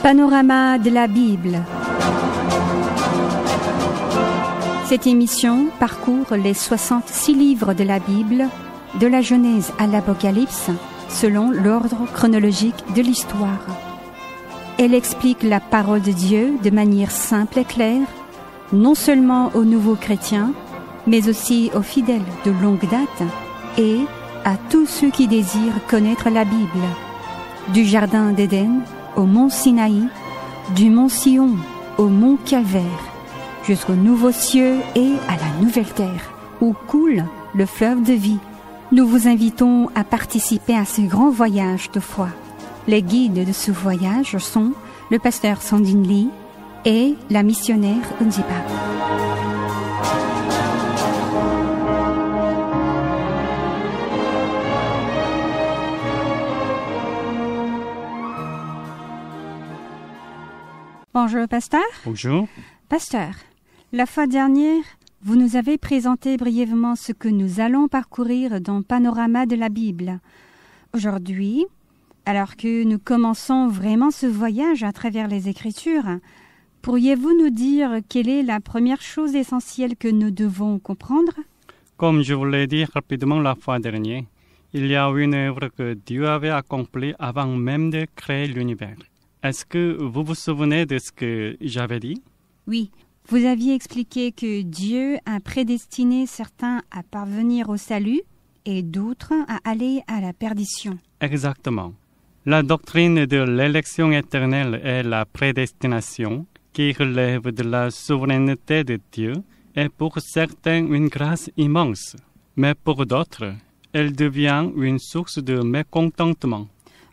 Panorama de la Bible. Cette émission parcourt les 66 livres de la Bible, de la Genèse à l'Apocalypse, selon l'ordre chronologique de l'histoire. Elle explique la parole de Dieu de manière simple et claire, non seulement aux nouveaux chrétiens, mais aussi aux fidèles de longue date et à tous ceux qui désirent connaître la Bible. Du Jardin d'Éden au mont Sinaï, du mont Sion au mont Calvaire, jusqu'aux nouveaux cieux et à la nouvelle terre, où coule le fleuve de vie. Nous vous invitons à participer à ce grand voyage de foi. Les guides de ce voyage sont le pasteur Sandine Lee et la missionnaire Unzipa. Bonjour, pasteur. Bonjour. Pasteur, la fois dernière, vous nous avez présenté brièvement ce que nous allons parcourir dans Panorama de la Bible. Aujourd'hui, alors que nous commençons vraiment ce voyage à travers les Écritures, pourriez-vous nous dire quelle est la première chose essentielle que nous devons comprendre? Comme je vous l'ai dit rapidement la fois dernière, il y a une œuvre que Dieu avait accomplie avant même de créer l'univers. Est-ce que vous vous souvenez de ce que j'avais dit? Oui, vous aviez expliqué que Dieu a prédestiné certains à parvenir au salut et d'autres à aller à la perdition. Exactement. La doctrine de l'élection éternelle et la prédestination, qui relève de la souveraineté de Dieu, est pour certains une grâce immense, mais pour d'autres, elle devient une source de mécontentement.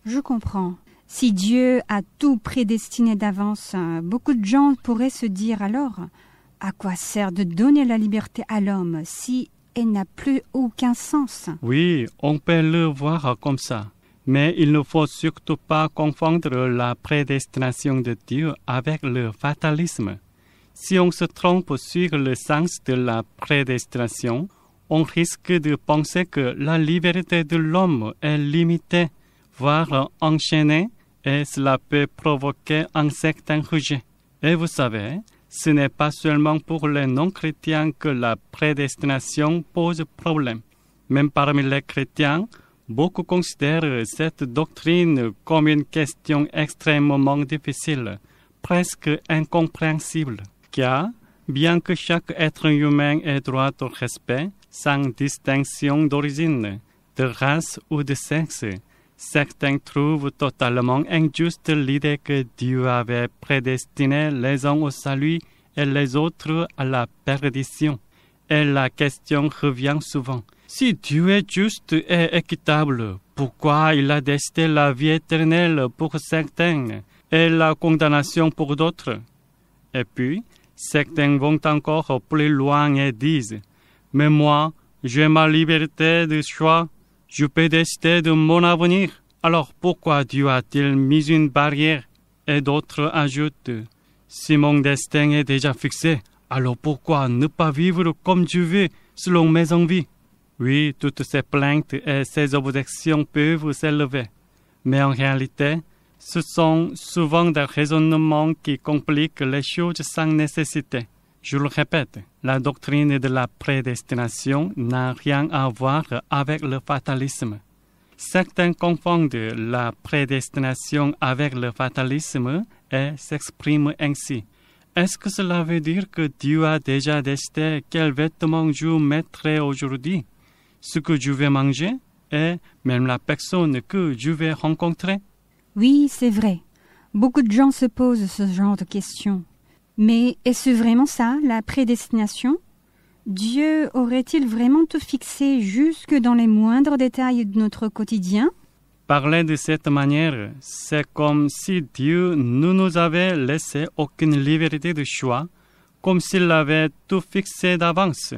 Je comprends. Si Dieu a tout prédestiné d'avance, beaucoup de gens pourraient se dire alors, à quoi sert de donner la liberté à l'homme si elle n'a plus aucun sens? Oui, on peut le voir comme ça. Mais il ne faut surtout pas confondre la prédestination de Dieu avec le fatalisme. Si on se trompe sur le sens de la prédestination, on risque de penser que la liberté de l'homme est limitée, voire enchaînée, et cela peut provoquer un certain rejet. Et vous savez, ce n'est pas seulement pour les non-chrétiens que la prédestination pose problème. Même parmi les chrétiens, beaucoup considèrent cette doctrine comme une question extrêmement difficile, presque incompréhensible, car, bien que chaque être humain ait droit au respect, sans distinction d'origine, de race ou de sexe, certains trouvent totalement injuste l'idée que Dieu avait prédestiné les uns au salut et les autres à la perdition. Et la question revient souvent. Si Dieu est juste et équitable, pourquoi il a destiné la vie éternelle pour certains et la condamnation pour d'autres? Et puis, certains vont encore plus loin et disent « Mais moi, j'ai ma liberté de choix. Je peux décider de mon avenir. Alors pourquoi Dieu a-t-il mis une barrière? » Et d'autres ajoutent « Si mon destin est déjà fixé, alors pourquoi ne pas vivre comme je veux, selon mes envies ?» Oui, toutes ces plaintes et ces objections peuvent s'élever. Mais en réalité, ce sont souvent des raisonnements qui compliquent les choses sans nécessité. Je le répète, la doctrine de la prédestination n'a rien à voir avec le fatalisme. Certains confondent la prédestination avec le fatalisme et s'expriment ainsi. Est-ce que cela veut dire que Dieu a déjà décidé quels vêtements je mettrai aujourd'hui, ce que je vais manger et même la personne que je vais rencontrer? Oui, c'est vrai. Beaucoup de gens se posent ce genre de questions. Mais est-ce vraiment ça, la prédestination? Dieu aurait-il vraiment tout fixé jusque dans les moindres détails de notre quotidien? Parler de cette manière, c'est comme si Dieu ne nous avait laissé aucune liberté de choix, comme s'il avait tout fixé d'avance,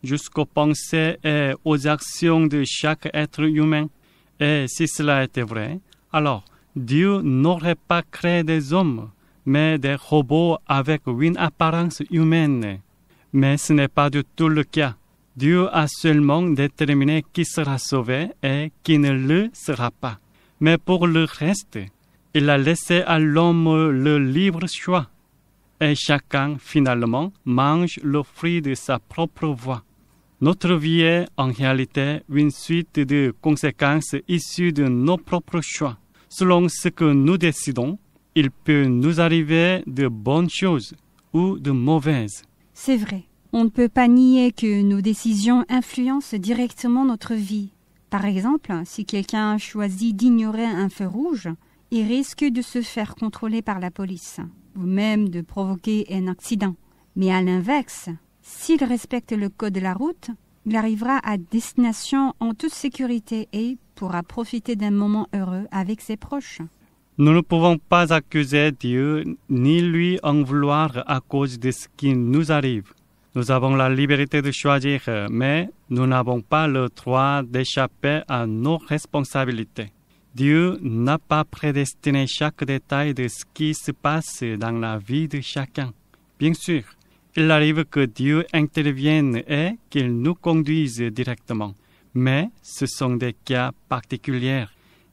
jusqu'aux pensées et aux actions de chaque être humain. Et si cela était vrai, alors Dieu n'aurait pas créé des hommes, mais des robots avec une apparence humaine. Mais ce n'est pas du tout le cas. Dieu a seulement déterminé qui sera sauvé et qui ne le sera pas. Mais pour le reste, Il a laissé à l'homme le libre choix. Et chacun, finalement, mange le fruit de sa propre voie. Notre vie est, en réalité, une suite de conséquences issues de nos propres choix. Selon ce que nous décidons, il peut nous arriver de bonnes choses ou de mauvaises. C'est vrai. On ne peut pas nier que nos décisions influencent directement notre vie. Par exemple, si quelqu'un choisit d'ignorer un feu rouge, il risque de se faire contrôler par la police, ou même de provoquer un accident. Mais à l'inverse, s'il respecte le code de la route, il arrivera à destination en toute sécurité et pourra profiter d'un moment heureux avec ses proches. Nous ne pouvons pas accuser Dieu ni lui en vouloir à cause de ce qui nous arrive. Nous avons la liberté de choisir, mais nous n'avons pas le droit d'échapper à nos responsabilités. Dieu n'a pas prédestiné chaque détail de ce qui se passe dans la vie de chacun. Bien sûr, il arrive que Dieu intervienne et qu'il nous conduise directement, mais ce sont des cas particuliers.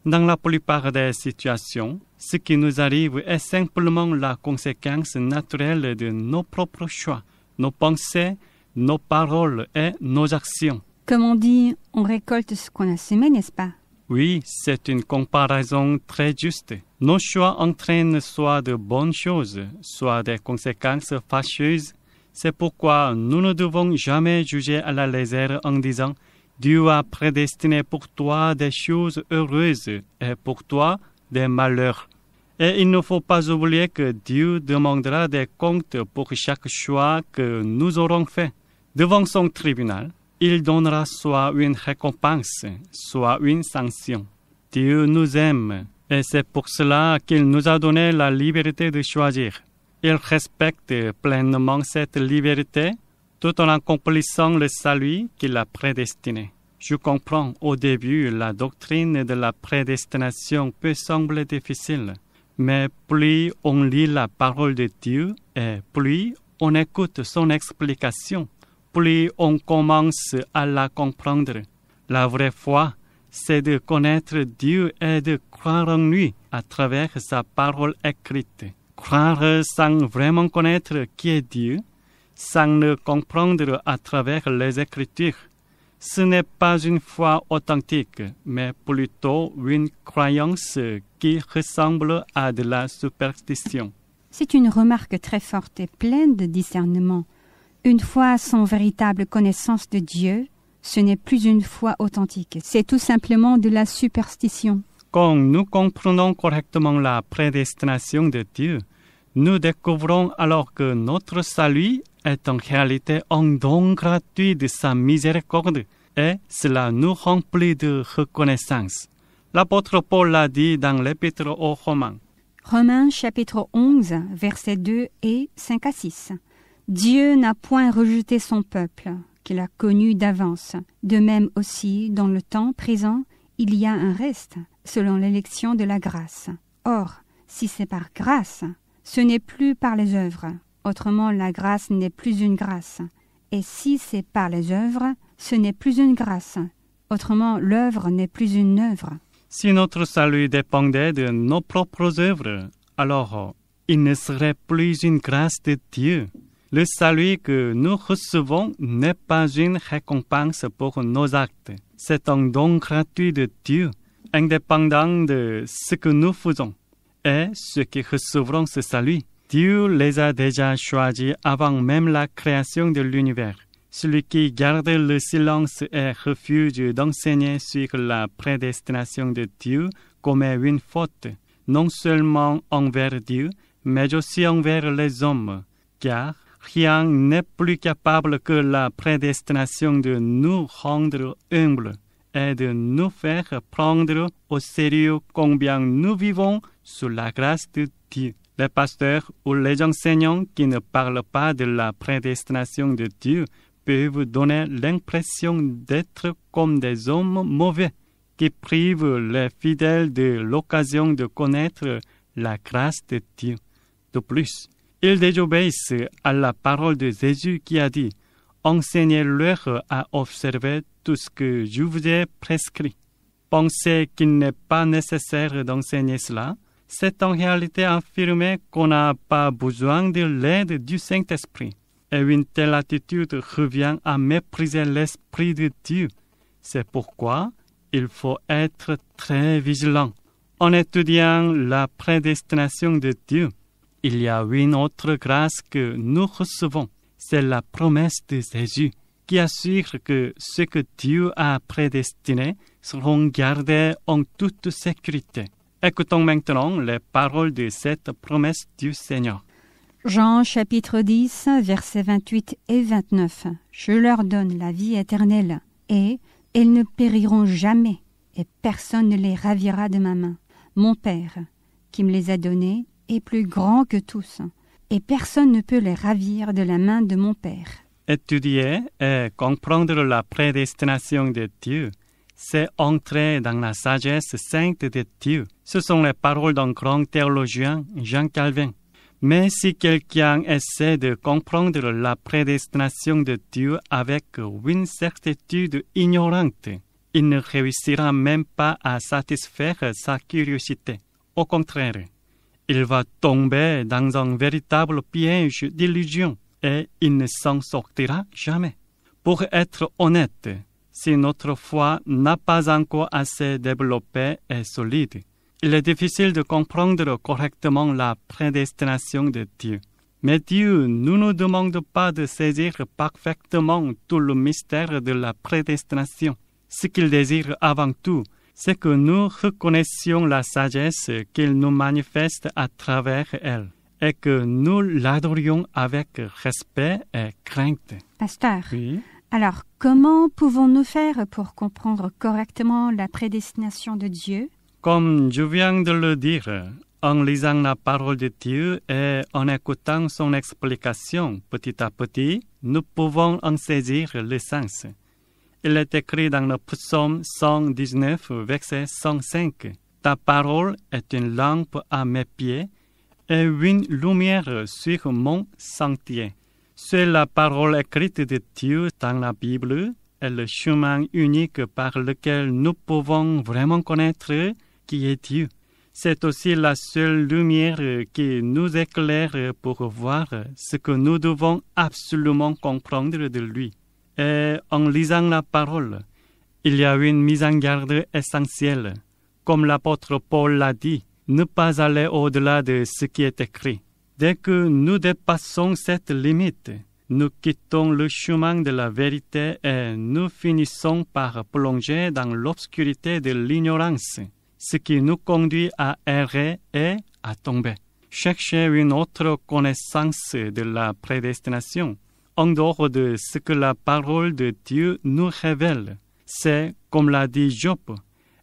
Dans la plupart des situations, ce qui nous arrive est simplement la conséquence naturelle de nos propres choix, nos pensées, nos paroles et nos actions. Comme on dit, on récolte ce qu'on a semé, n'est-ce pas? Oui, c'est une comparaison très juste. Nos choix entraînent soit de bonnes choses, soit des conséquences fâcheuses. C'est pourquoi nous ne devons jamais juger à la légère en disant « Dieu a prédestiné pour toi des choses heureuses et pour toi des malheurs ». Et il ne faut pas oublier que Dieu demandera des comptes pour chaque choix que nous aurons fait. Devant son tribunal, il donnera soit une récompense, soit une sanction. Dieu nous aime et c'est pour cela qu'il nous a donné la liberté de choisir. Il respecte pleinement cette liberté tout en accomplissant le salut qu'il a prédestiné. Je comprends au début la doctrine de la prédestination peut sembler difficile, mais plus on lit la parole de Dieu et plus on écoute son explication, plus on commence à la comprendre. La vraie foi, c'est de connaître Dieu et de croire en lui à travers sa parole écrite. Croire sans vraiment connaître qui est Dieu, sans le comprendre à travers les Écritures, ce n'est pas une foi authentique, mais plutôt une croyance qui ressemble à de la superstition. C'est une remarque très forte et pleine de discernement. Une foi sans véritable connaissance de Dieu, ce n'est plus une foi authentique, c'est tout simplement de la superstition. Quand nous comprenons correctement la prédestination de Dieu, nous découvrons alors que notre salut est en réalité un don gratuit de sa miséricorde et cela nous remplit de reconnaissance. L'apôtre Paul l'a dit dans l'Épître aux Romains. Romains chapitre 11, versets 2 et 5 à 6. Dieu n'a point rejeté son peuple, qu'il a connu d'avance. De même aussi, dans le temps présent, il y a un reste, selon l'élection de la grâce. Or, si c'est par grâce, ce n'est plus par les œuvres. Autrement, la grâce n'est plus une grâce. Et si c'est par les œuvres, ce n'est plus une grâce. Autrement, l'œuvre n'est plus une œuvre. Si notre salut dépendait de nos propres œuvres, alors il ne serait plus une grâce de Dieu. Le salut que nous recevons n'est pas une récompense pour nos actes. C'est un don gratuit de Dieu, indépendant de ce que nous faisons. Et ceux qui recevront ce salut, Dieu les a déjà choisis avant même la création de l'univers. Celui qui garde le silence et refuse d'enseigner sur la prédestination de Dieu commet une faute, non seulement envers Dieu, mais aussi envers les hommes, car rien n'est plus capable que la prédestination de nous rendre humbles et de nous faire prendre au sérieux combien nous vivons sous la grâce de Dieu. Les pasteurs ou les enseignants qui ne parlent pas de la prédestination de Dieu peuvent donner l'impression d'être comme des hommes mauvais qui privent les fidèles de l'occasion de connaître la grâce de Dieu. De plus, ils désobéissent à la parole de Jésus qui a dit « Enseignez-leur à observer tout ce que je vous ai prescrit ». Pensez qu'il n'est pas nécessaire d'enseigner cela, C'est en réalité affirmer qu'on n'a pas besoin de l'aide du Saint-Esprit. Et une telle attitude revient à mépriser l'Esprit de Dieu. C'est pourquoi il faut être très vigilant. En étudiant la prédestination de Dieu, il y a une autre grâce que nous recevons. C'est la promesse de Jésus qui assure que ce que Dieu a prédestiné seront gardés en toute sécurité. Écoutons maintenant les paroles de cette promesse du Seigneur. Jean chapitre 10, versets 28 et 29. Je leur donne la vie éternelle, et ils ne périront jamais, et personne ne les ravira de ma main. Mon Père, qui me les a donnés, est plus grand que tous, et personne ne peut les ravir de la main de mon Père. Étudier et comprendre la prédestination de Dieu, c'est entrer dans la sagesse sainte de Dieu. Ce sont les paroles d'un grand théologien, Jean Calvin. Mais si quelqu'un essaie de comprendre la prédestination de Dieu avec une certitude ignorante, il ne réussira même pas à satisfaire sa curiosité. Au contraire, il va tomber dans un véritable piège d'illusion et il ne s'en sortira jamais. Pour être honnête, si notre foi n'a pas encore assez développée et solide, il est difficile de comprendre correctement la prédestination de Dieu. Mais Dieu ne nous demande pas de saisir parfaitement tout le mystère de la prédestination. Ce qu'il désire avant tout, c'est que nous reconnaissions la sagesse qu'il nous manifeste à travers elle et que nous l'adorions avec respect et crainte. Pasteur, Oui. Alors comment pouvons-nous faire pour comprendre correctement la prédestination de Dieu? Comme je viens de le dire, en lisant la parole de Dieu et en écoutant son explication petit à petit, nous pouvons en saisir le sens. Il est écrit dans le psaume 119, verset 105. « Ta parole est une lampe à mes pieds et une lumière sur mon sentier. » C'est la parole écrite de Dieu dans la Bible et le chemin unique par lequel nous pouvons vraiment connaître qui est Dieu. C'est aussi la seule lumière qui nous éclaire pour voir ce que nous devons absolument comprendre de lui. Et en lisant la parole, il y a une mise en garde essentielle. Comme l'apôtre Paul l'a dit, ne pas aller au-delà de ce qui est écrit. Dès que nous dépassons cette limite, nous quittons le chemin de la vérité et nous finissons par plonger dans l'obscurité de l'ignorance, ce qui nous conduit à errer et à tomber. Chercher une autre connaissance de la prédestination, en dehors de ce que la parole de Dieu nous révèle, c'est, comme l'a dit Job,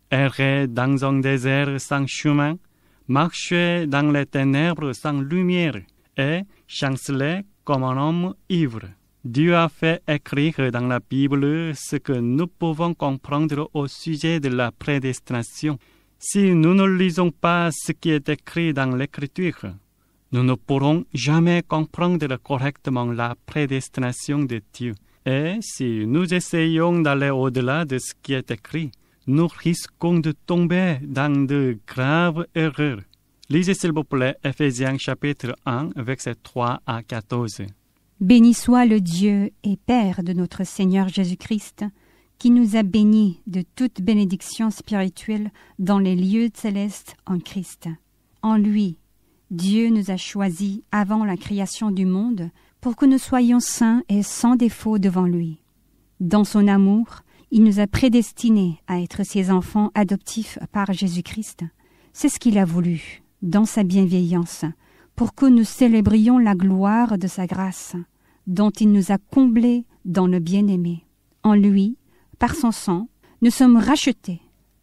errer dans un désert sans chemin, marcher dans les ténèbres sans lumière et chanceler comme un homme ivre. Dieu a fait écrire dans la Bible ce que nous pouvons comprendre au sujet de la prédestination. Si nous ne lisons pas ce qui est écrit dans l'Écriture, nous ne pourrons jamais comprendre correctement la prédestination de Dieu. Et si nous essayons d'aller au-delà de ce qui est écrit, nous risquons de tomber dans de graves erreurs. Lisez s'il vous plaît Éphésiens chapitre 1, versets 3 à 14. Béni soit le Dieu et Père de notre Seigneur Jésus-Christ, qui nous a bénis de toute bénédiction spirituelle dans les lieux célestes en Christ. En lui, Dieu nous a choisis avant la création du monde pour que nous soyons saints et sans défaut devant lui. Dans son amour, il nous a prédestinés à être ses enfants adoptifs par Jésus-Christ. C'est ce qu'il a voulu, dans sa bienveillance, pour que nous célébrions la gloire de sa grâce, dont il nous a comblés dans le bien-aimé. En lui, par son sang, nous sommes rachetés,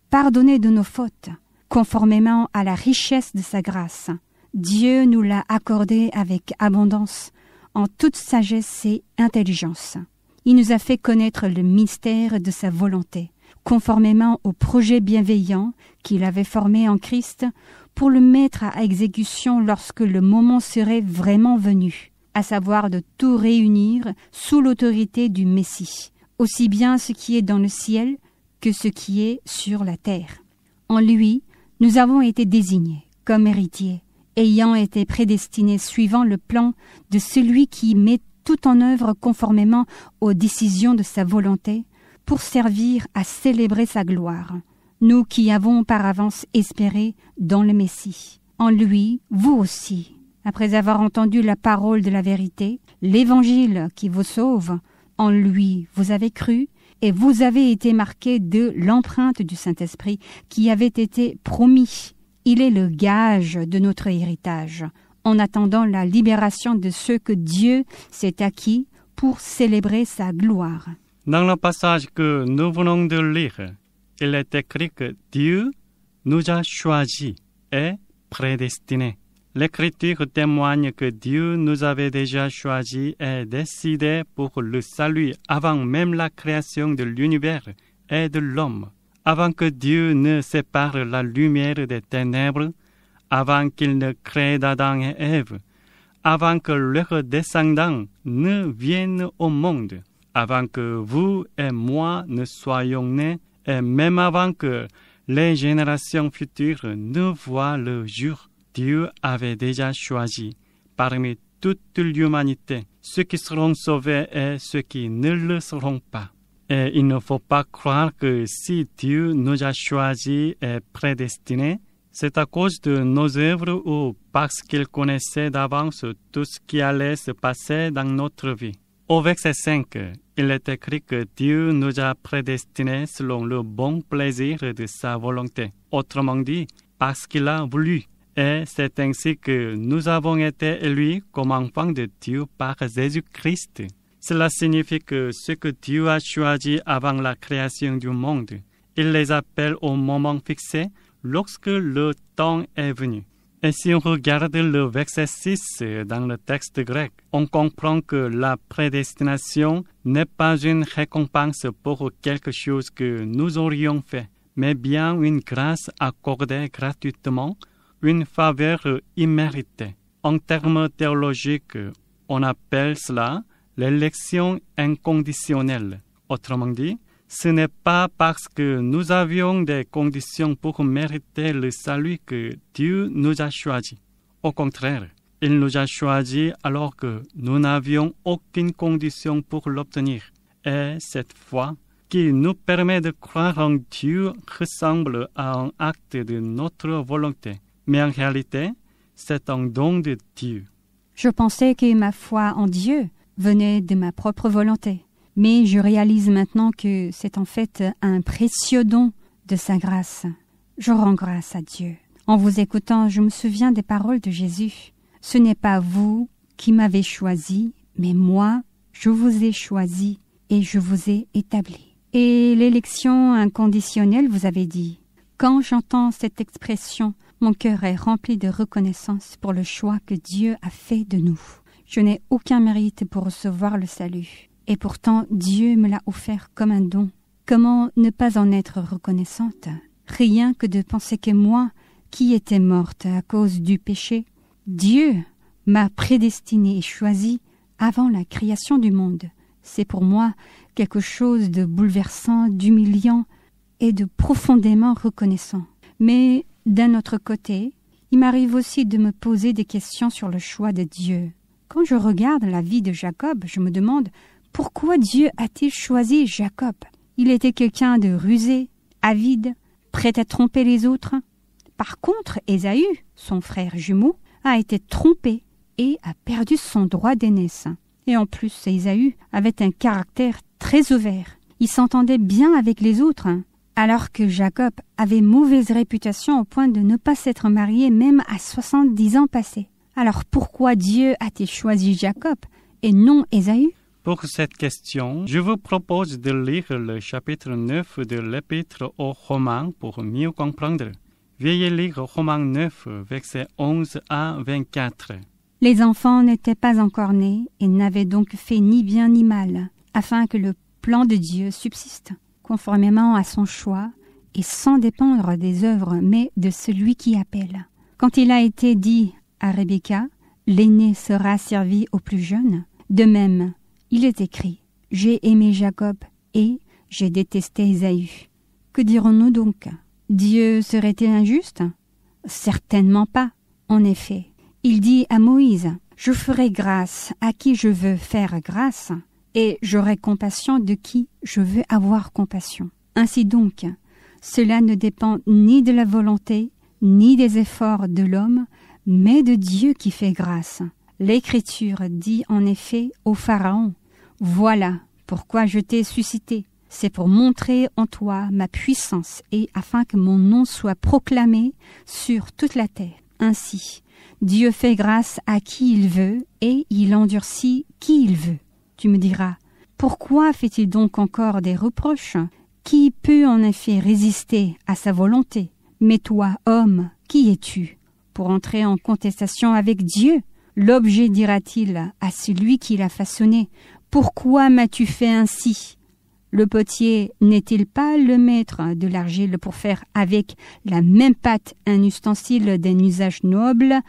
pardonnés de nos fautes, conformément à la richesse de sa grâce. Dieu nous l'a accordé avec abondance, en toute sagesse et intelligence. Il nous a fait connaître le mystère de sa volonté, conformément au projet bienveillant qu'il avait formé en Christ pour le mettre à exécution lorsque le moment serait vraiment venu, à savoir de tout réunir sous l'autorité du Messie, aussi bien ce qui est dans le ciel que ce qui est sur la terre. En lui, nous avons été désignés comme héritier, ayant été prédestiné suivant le plan de celui qui met tout en œuvre conformément aux décisions de sa volonté, pour servir à célébrer sa gloire. Nous qui avons par avance espéré dans le Messie. En lui, vous aussi, après avoir entendu la parole de la vérité, l'Évangile qui vous sauve, en lui vous avez cru, et vous avez été marqués de l'empreinte du Saint-Esprit qui avait été promis. Il est le gage de notre héritage, en attendant la libération de ceux que Dieu s'est acquis pour célébrer sa gloire. Dans le passage que nous venons de lire, il est écrit que Dieu nous a choisis et prédestinés. L'Écriture témoigne que Dieu nous avait déjà choisis et décidés pour le salut avant même la création de l'univers et de l'homme, avant que Dieu ne sépare la lumière des ténèbres, avant qu'il ne crée d'Adam et Ève, avant que leurs descendants ne viennent au monde, avant que vous et moi ne soyons nés, et même avant que les générations futures ne voient le jour, Dieu avait déjà choisi parmi toute l'humanité ceux qui seront sauvés et ceux qui ne le seront pas. Et il ne faut pas croire que si Dieu nous a choisis et prédestinés, c'est à cause de nos œuvres ou parce qu'il connaissait d'avance tout ce qui allait se passer dans notre vie. Au verset 5, il est écrit que Dieu nous a prédestinés selon le bon plaisir de sa volonté. Autrement dit, parce qu'il a voulu. Et c'est ainsi que nous avons été élus comme enfants de Dieu par Jésus-Christ. Cela signifie que ce que Dieu a choisi avant la création du monde, il les appelle au moment fixé lorsque le temps est venu. Et si on regarde le verset 6 dans le texte grec, on comprend que la prédestination n'est pas une récompense pour quelque chose que nous aurions fait, mais bien une grâce accordée gratuitement, une faveur imméritée. En termes théologiques, on appelle cela l'élection inconditionnelle. Autrement dit, ce n'est pas parce que nous avions des conditions pour mériter le salut que Dieu nous a choisis. Au contraire, il nous a choisis alors que nous n'avions aucune condition pour l'obtenir. Et cette foi qui nous permet de croire en Dieu ressemble à un acte de notre volonté. Mais en réalité, c'est un don de Dieu. Je pensais que ma foi en Dieu venait de ma propre volonté. Mais je réalise maintenant que c'est en fait un précieux don de sa grâce. Je rends grâce à Dieu. En vous écoutant, je me souviens des paroles de Jésus. Ce n'est pas vous qui m'avez choisi, mais moi, je vous ai choisi et je vous ai établi. Et l'élection inconditionnelle, vous avez dit. Quand j'entends cette expression, mon cœur est rempli de reconnaissance pour le choix que Dieu a fait de nous. Je n'ai aucun mérite pour recevoir le salut. Et pourtant, Dieu me l'a offert comme un don. Comment ne pas en être reconnaissante? Rien que de penser que moi, qui étais morte à cause du péché, Dieu m'a prédestinée et choisie avant la création du monde. C'est pour moi quelque chose de bouleversant, d'humiliant et de profondément reconnaissant. Mais d'un autre côté, il m'arrive aussi de me poser des questions sur le choix de Dieu. Quand je regarde la vie de Jacob, je me demande pourquoi Dieu a-t-il choisi Jacob? Il était quelqu'un de rusé, avide, prêt à tromper les autres. Par contre, Ésaü, son frère jumeau, a été trompé et a perdu son droit d'aînesse. Et en plus, Ésaü avait un caractère très ouvert. Il s'entendait bien avec les autres, alors que Jacob avait mauvaise réputation au point de ne pas s'être marié même à 70 ans passés. Alors pourquoi Dieu a-t-il choisi Jacob et non Ésaü? Pour cette question, je vous propose de lire le chapitre 9 de l'Épître aux Romains pour mieux comprendre. Veuillez lire Romains 9, versets 11 à 24. Les enfants n'étaient pas encore nés et n'avaient donc fait ni bien ni mal, afin que le plan de Dieu subsiste, conformément à son choix et sans dépendre des œuvres, mais de celui qui appelle. Quand il a été dit à Rebecca, l'aîné sera servi au plus jeune, de même, il est écrit, j'ai aimé Jacob et j'ai détesté Ésaü. Que dirons-nous donc? Dieu serait-il injuste? Certainement pas. En effet, il dit à Moïse, « Je ferai grâce à qui je veux faire grâce, et j'aurai compassion de qui je veux avoir compassion. » Ainsi donc, cela ne dépend ni de la volonté, ni des efforts de l'homme, mais de Dieu qui fait grâce. L'Écriture dit en effet au Pharaon, « Voilà pourquoi je t'ai suscité. C'est pour montrer en toi ma puissance et afin que mon nom soit proclamé sur toute la terre. » Ainsi, Dieu fait grâce à qui il veut et il endurcit qui il veut. Tu me diras, pourquoi fait-il donc encore des reproches? Qui peut en effet résister à sa volonté? Mais toi, homme, qui es-tu pour entrer en contestation avec Dieu? L'objet dira-t-il à celui qui l'a façonné, « Pourquoi m'as-tu fait ainsi ?» Le potier n'est-il pas le maître de l'argile pour faire avec la même pâte un ustensile d'un usage noble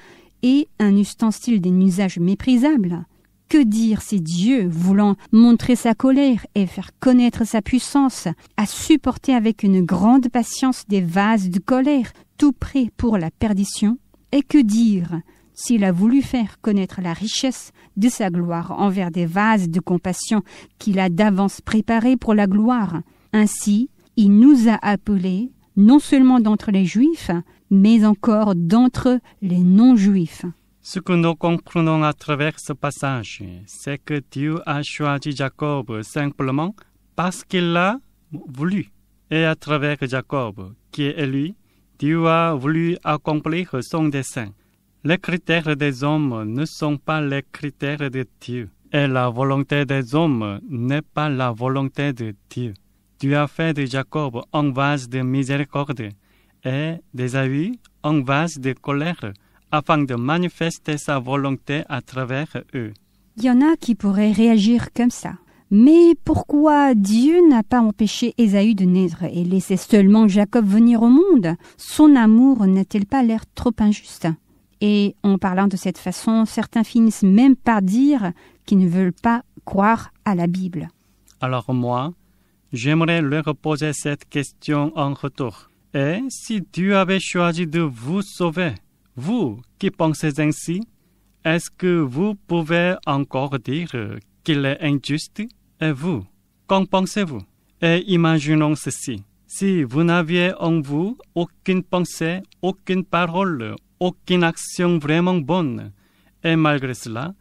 et un ustensile d'un usage méprisable? Que dire si Dieu, voulant montrer sa colère et faire connaître sa puissance, a supporté avec une grande patience des vases de colère, tout prêts pour la perdition? Et que dire s'il a voulu faire connaître la richesse de sa gloire envers des vases de compassion qu'il a d'avance préparés pour la gloire? Ainsi, il nous a appelés, non seulement d'entre les Juifs, mais encore d'entre les non-Juifs. Ce que nous comprenons à travers ce passage, c'est que Dieu a choisi Jacob simplement parce qu'il l'a voulu. Et à travers Jacob, qui est élu, Dieu a voulu accomplir son dessein. Les critères des hommes ne sont pas les critères de Dieu. Et la volonté des hommes n'est pas la volonté de Dieu. Dieu a fait de Jacob un vase de miséricorde et d'Ésaü un vase de colère, afin de manifester sa volonté à travers eux. Il y en a qui pourraient réagir comme ça. Mais pourquoi Dieu n'a pas empêché Ésaü de naître et laissé seulement Jacob venir au monde? Son amour n'a-t-il pas l'air trop injuste? Et en parlant de cette façon, certains finissent même par dire qu'ils ne veulent pas croire à la Bible. Alors moi, j'aimerais leur poser cette question en retour. Et si Dieu avait choisi de vous sauver, vous qui pensez ainsi, est-ce que vous pouvez encore dire qu'il est injuste? Et vous, qu'en pensez-vous? Et imaginons ceci. Si vous n'aviez en vous aucune pensée, aucune parole, aucune action vraiment bonne, et malgré cela,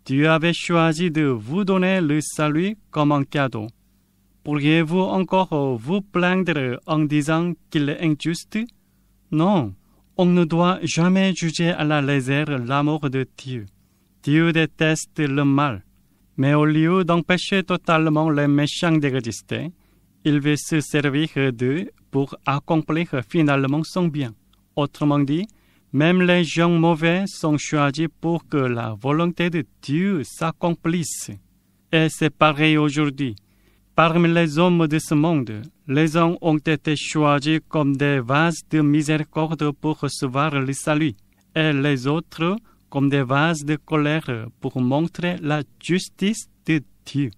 Dieu avait choisi de vous donner le salut comme un cadeau, pourriez-vous encore vous plaindre en disant qu'il est injuste? Non. On ne doit jamais juger à la légère l'amour de Dieu. Dieu déteste le mal, mais au lieu d'empêcher totalement les méchants d'exister, il veut se servir d'eux pour accomplir finalement son bien. Autrement dit, même les gens mauvais sont choisis pour que la volonté de Dieu s'accomplisse. Et c'est pareil aujourd'hui. Parmi les hommes de ce monde, les uns ont été choisis comme des vases de miséricorde pour recevoir le salut, et les autres comme des vases de colère pour montrer la justice de Dieu.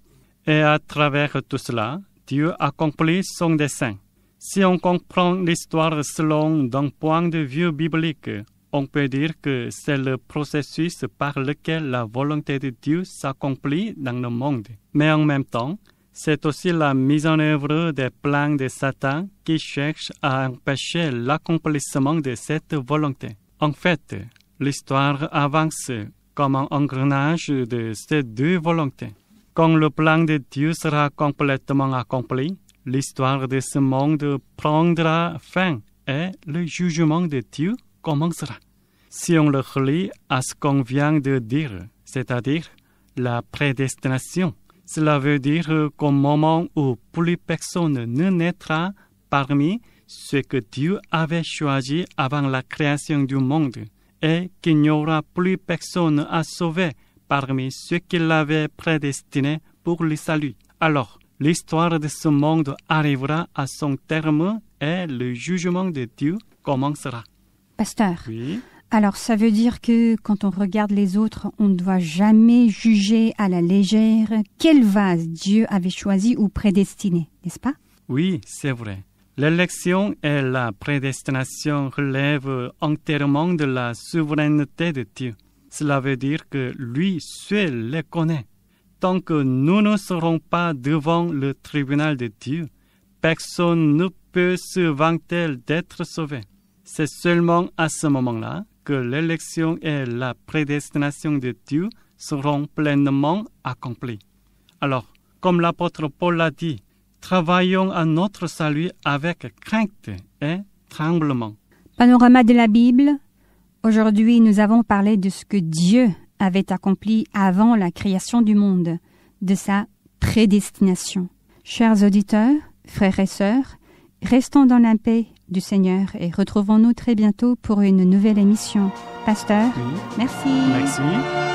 Et à travers tout cela, Dieu accomplit son dessein. Si on comprend l'histoire selon d'un point de vue biblique, on peut dire que c'est le processus par lequel la volonté de Dieu s'accomplit dans le monde. Mais en même temps, c'est aussi la mise en œuvre des plans de Satan qui cherche à empêcher l'accomplissement de cette volonté. En fait, l'histoire avance comme un engrenage de ces deux volontés. Quand le plan de Dieu sera complètement accompli, l'histoire de ce monde prendra fin et le jugement de Dieu commencera. Si on le relie à ce qu'on vient de dire, c'est-à-dire la prédestination, cela veut dire qu'au moment où plus personne ne naîtra parmi ceux que Dieu avait choisis avant la création du monde, et qu'il n'y aura plus personne à sauver parmi ceux qu'il avait prédestinés pour le salut. Alors, l'histoire de ce monde arrivera à son terme et le jugement de Dieu commencera. Pasteur, oui. Alors ça veut dire que quand on regarde les autres, on ne doit jamais juger à la légère quel vase Dieu avait choisi ou prédestiné, n'est-ce pas? Oui, c'est vrai. L'élection et la prédestination relèvent entièrement de la souveraineté de Dieu. Cela veut dire que lui seul les connaît. Tant que nous ne serons pas devant le tribunal de Dieu, personne ne peut se vanter d'être sauvé. C'est seulement à ce moment-là que l'élection et la prédestination de Dieu seront pleinement accomplies. Alors, comme l'apôtre Paul l'a dit, travaillons à notre salut avec crainte et tremblement. Panorama de la Bible. Aujourd'hui, nous avons parlé de ce que Dieu avait accompli avant la création du monde, de sa prédestination. Chers auditeurs, frères et sœurs, restons dans la paix du Seigneur et retrouvons-nous très bientôt pour une nouvelle émission. Pasteur, Oui. merci. Merci.